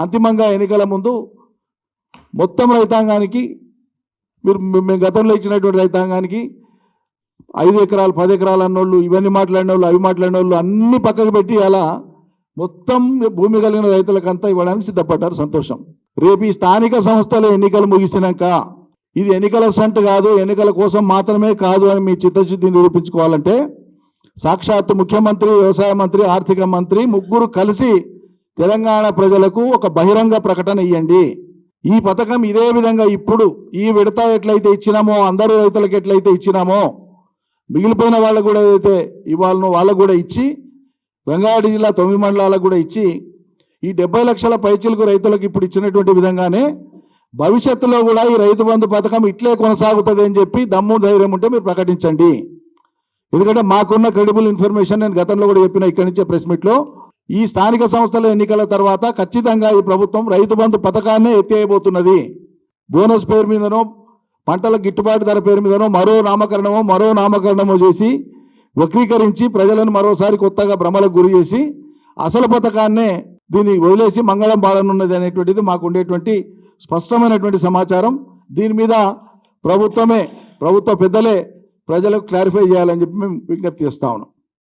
అంతిమంగా ఎన్నికల ముందు మొత్తం రైతాంగానికి మేము గతంలో ఇచ్చినటువంటి రైతాంగానికి 5 ఎకరాలు 10 ఎకరాలు అన్నోళ్ళు ఇవన్నీ మాట్లాడిన వాళ్ళు అవి మాట్లాడిన వాళ్ళు అన్ని పక్కకు పెట్టి అలా మొత్తం భూమి కలిగిన రైతులకంతా ఇవ్వడానికి సిద్ధపడ్డారు. సంతోషం. రేపు ఈ స్థానిక సంస్థల ఎన్నికలు ముగిసినాక ఇది ఎన్నికల స్టంట్ కాదు, ఎన్నికల కోసం మాత్రమే కాదు అని మీ చిత్తశుద్ధిని నిరూపించుకోవాలంటే సాక్షాత్తు ముఖ్యమంత్రి, వ్యవసాయ మంత్రి, ఆర్థిక మంత్రి ముగ్గురు కలిసి తెలంగాణ ప్రజలకు ఒక బహిరంగ ప్రకటన ఇవ్వండి. ఈ పథకం ఇదే విధంగా ఇప్పుడు ఈ విడత ఎట్లయితే ఇచ్చినామో, అందరూ రైతులకు ఎట్లయితే ఇచ్చినామో, మిగిలిపోయిన వాళ్ళకు కూడా ఏదైతే ఇవ్వాలనో వాళ్ళకు కూడా ఇచ్చి, రంగారెడ్డి జిల్లా 9 మండలాలకు కూడా ఇచ్చి, ఈ 70 లక్షల పైచిలకు రైతులకు ఇప్పుడు ఇచ్చినటువంటి విధంగానే భవిష్యత్తులో కూడా ఈ రైతు బంధు పథకం ఇట్లే కొనసాగుతుంది అని చెప్పి దమ్ము ధైర్యం ఉంటే మీరు ప్రకటించండి. ఎందుకంటే మాకున్న క్రెడిబుల్ ఇన్ఫర్మేషన్ నేను గతంలో కూడా చెప్పిన ఇక్కడి నుంచే ప్రెస్ మీట్లో, ఈ స్థానిక సంస్థల ఎన్నికల తర్వాత ఖచ్చితంగా ఈ ప్రభుత్వం రైతు బంధు పథకాన్నే ఎత్తేయబోతున్నది. బోనస్ పేరు మీదనో, పంటల గిట్టుబాటు ధర పేరు మీదనో మరో నామకరణమో చేసి వక్రీకరించి ప్రజలను మరోసారి కొత్తగా భ్రమలకు గురి చేసి అసలు పథకాన్నే దీన్ని వదిలేసి మంగళం పాడనున్నది అనేటువంటిది మాకు ఉండేటువంటి స్పష్టమైనటువంటి సమాచారం. దీని మీద ప్రభుత్వ పెద్దలే ప్రజలకు క్లారిఫై చేయాలని చెప్పి మేము విజ్ఞప్తి చేస్తా ఉన్నాం.